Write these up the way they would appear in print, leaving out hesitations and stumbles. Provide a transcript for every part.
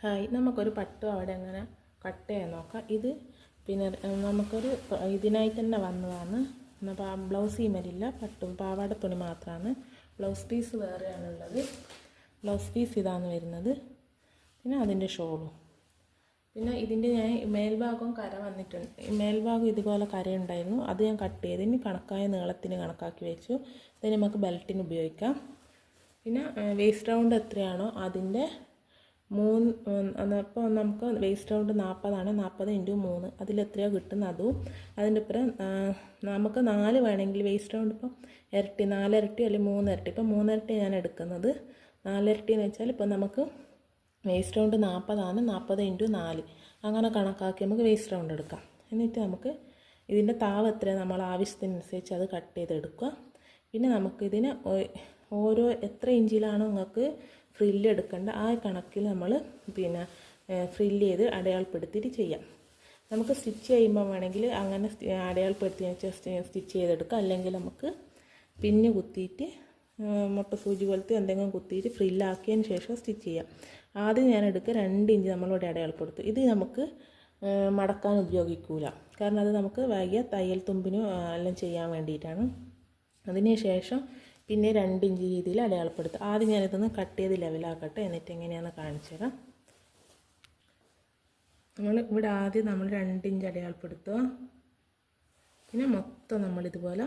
Hi, നമുക്കൊരു പട്ടും അവിടെ എങ്ങനെ കട്ട് ചെയ്യാൻ നോക്കാം. ഇത് പിന്നെ നമുക്കൊരു ഇതിനായി തന്നെ വന്നതാണ്. ബ്ലൗസ് ഈമരില്ല, പട്ടും പാവാട തുണി മാത്രമാണ്. ബ്ലൗസ് പീസ് വേറെയാണുള്ളത്. ബ്ലൗസ് പീസ് ഇതാണ് വരുന്നത്. പിന്നെ അതിൻ്റെ ഷോളും. പിന്നെ ഇതിൻ്റെ ഞാൻ മേൽഭാഗം കര വന്നിട്ടുണ്ട്. മേൽഭാഗം ഇതുപോലെ കരയുണ്ടായിരുന്നു, അത് ഞാൻ കട്ട് ചെയ്ത് ഇനി കണക്കായ നീളത്തിന് കണക്കാക്കി വെച്ചു. ഇതിന് നമുക്ക് ബെൽറ്റിന് ഉപയോഗിക്കാം. പിന്നെ വേസ്റ്റ് റൗണ്ട് എത്രയാണോ അതിൻ്റെ അപ്പോൾ നമുക്ക് വേസ്റ്റ് റൗണ്ട് 40 40 × 3 അതിലെത്രയോ കിട്ടുന്ന അതും അതിൻ്റെ ഇപ്പുറം നമുക്ക് 4 വേണമെങ്കിൽ വേസ്റ്റ് റൗണ്ട് ഇപ്പോൾ ഇരട്ടി 4 ഇരട്ടി അല്ലെങ്കിൽ 3 ഇരട്ടി. ഇപ്പോൾ 3 ഇരട്ടി ഞാൻ എടുക്കുന്നത്. 4 ഇരട്ടി എന്ന് വെച്ചാൽ ഇപ്പോൾ നമുക്ക് വേസ്റ്റ് റൗണ്ട് 40 40 × 4 അങ്ങനെ കണക്കാക്കി നമുക്ക് വേസ്റ്റ് റൗണ്ട് എടുക്കാം. എന്നിട്ട് നമുക്ക് ഇതിൻ്റെ താവ് എത്രയാണ് നമ്മൾ ആവശ്യത്തിനനുസരിച്ച് അത് കട്ട് ചെയ്തെടുക്കുക. പിന്നെ നമുക്കിതിന് ഓരോ എത്ര ഇഞ്ചിലാണോ നിങ്ങൾക്ക് ഫ്രില്ല് എടുക്കേണ്ട ആ കണക്കിൽ നമ്മൾ പിന്നെ ഫ്രില്ല് ചെയ്ത് അടയാളപ്പെടുത്തിയിട്ട് ചെയ്യാം. നമുക്ക് സ്റ്റിച്ച് ചെയ്യുമ്പോൾ വേണമെങ്കിൽ അങ്ങനെ അടയാളപ്പെടുത്തി സ്റ്റിച്ച് ചെയ്തെടുക്കാം. അല്ലെങ്കിൽ നമുക്ക് പിന്ന് കുത്തിയിട്ട് മുട്ട സൂചി പോലത്തെ എന്തെങ്കിലും കുത്തിയിട്ട് ഫ്രില്ലാക്കിയതിന് ശേഷം സ്റ്റിച്ച് ചെയ്യാം. ആദ്യം ഞാൻ എടുക്കുക 2 ഇഞ്ച് നമ്മളിവിടെ അടയാളപ്പെടുത്തും. ഇത് നമുക്ക് മടക്കാൻ ഉപയോഗിക്കില്ല, കാരണം അത് നമുക്ക് വൈകിയ തയ്യൽ തുമ്പിനും എല്ലാം ചെയ്യാൻ വേണ്ടിയിട്ടാണ്. അതിന് ശേഷം പിന്നെ 2 ഇഞ്ച് രീതിയിൽ അടയാളപ്പെടുത്തുക. ആദ്യം ഞാനിതൊന്ന് കട്ട് ചെയ്ത് ലെവലാക്കട്ടെ, എന്നിട്ട് എങ്ങനെയാണെന്ന് കാണിച്ചു തരാം. ഇവിടെ ആദ്യം നമ്മൾ 2 ഇഞ്ച് അടയാളപ്പെടുത്തുക. പിന്നെ മൊത്തം നമ്മളിതുപോലെ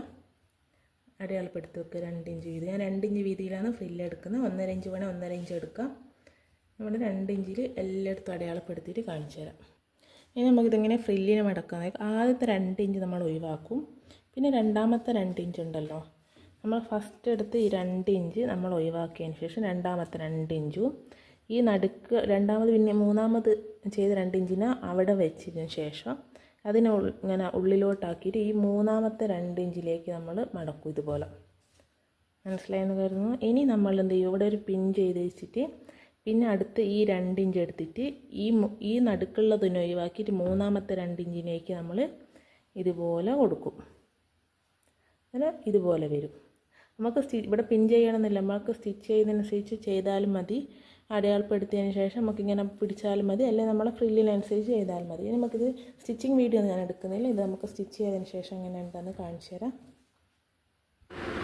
അടയാളപ്പെടുത്തി വെക്കുക 2 ഇഞ്ച് വീതി. ഞാൻ 2 ഇഞ്ച് വീതിയിലാണ് ഫ്രില്ല് എടുക്കുന്നത്. 1.5 ഇഞ്ച് വേണേൽ 1.5 ഇഞ്ച് എടുക്കാം. നമ്മൾ 2 ഇഞ്ചിൽ എല്ലായിടത്തും അടയാളപ്പെടുത്തിയിട്ട് കാണിച്ചു തരാം. ഇനി നമുക്കിതെങ്ങനെ ഫ്രില്ലിന് മടക്കാം. ആദ്യത്തെ 2 ഇഞ്ച് നമ്മൾ ഒഴിവാക്കും. പിന്നെ രണ്ടാമത്തെ 2 ഇഞ്ച് ഉണ്ടല്ലോ, നമ്മൾ ഫസ്റ്റ് എടുത്ത് ഈ 2 ഇഞ്ച് നമ്മൾ ഒഴിവാക്കിയതിന് ശേഷം രണ്ടാമത്തെ 2 ഇഞ്ചും ഈ നടുക്ക് രണ്ടാമത് പിന്നെ മൂന്നാമത് ചെയ്ത 2 ഇഞ്ചിനെ അവിടെ വെച്ചതിന് ശേഷം അതിനെ ഇങ്ങനെ ഉള്ളിലോട്ടാക്കിയിട്ട് ഈ മൂന്നാമത്തെ 2 ഇഞ്ചിലേക്ക് നമ്മൾ മടക്കും. ഇതുപോലെ മനസ്സിലായെന്ന് കരുതുന്നു. ഇനി നമ്മൾ എന്ത് ചെയ്യും, ഇവിടെ ഒരു പിൻ ചെയ്ത് വെച്ചിട്ട് പിന്നെ അടുത്ത് ഈ 2 ഇഞ്ച് എടുത്തിട്ട് ഈ നടുക്കുള്ളതിനെ ഒഴിവാക്കിയിട്ട് മൂന്നാമത്തെ 2 ഇഞ്ചിലേക്ക് നമ്മൾ ഇതുപോലെ കൊടുക്കും. അങ്ങനെ ഇതുപോലെ വരും. നമുക്ക് ഇവിടെ പിൻ ചെയ്യണമെന്നില്ല, നമുക്ക് സ്റ്റിച്ച് ചെയ്യുന്നതിനനുസരിച്ച് ചെയ്താലും മതി. അടയാളപ്പെടുത്തിയതിന് ശേഷം നമുക്കിങ്ങനെ പിടിച്ചാലും മതി, അല്ലെങ്കിൽ നമ്മളെ ഫ്രില്ലിനനുസരിച്ച് ചെയ്താലും മതി. നമുക്കിത് സ്റ്റിച്ചിങ് വീഡിയോ ഞാൻ എടുക്കുന്നില്ല, ഇത് നമുക്ക് സ്റ്റിച്ച് ചെയ്തതിന് ശേഷം എങ്ങനെ ഉണ്ടെന്ന് കാണിച്ചു തരാം.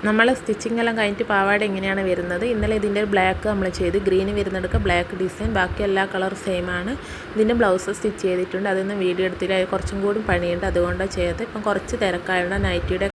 നമ്മൾ സ്റ്റിച്ചിങ് എല്ലാം കഴിഞ്ഞിട്ട് പാവാട എങ്ങനെയാണ് വരുന്നത്. ഇന്നലെ ഇതിൻ്റെ ബ്ലാക്ക് നമ്മൾ ചെയ്ത്, ഗ്രീന് വരുന്നെടുക്കുക, ബ്ലാക്ക് ഡിസൈൻ, ബാക്കി എല്ലാ കളർ സെയിം ആണ്. ഇതിൻ്റെ ബ്ലൗസ് സ്റ്റിച്ച് ചെയ്തിട്ടുണ്ട്, അതൊന്നും വീഡിയോ എടുത്തില്ല, കുറച്ചും കൂടി പണിയുണ്ട്, അതുകൊണ്ടാണ് ചെയ്യാത്തത്. ഇപ്പം കുറച്ച് തിരക്കായതുകൊണ്ട് നൈറ്റിയുടെ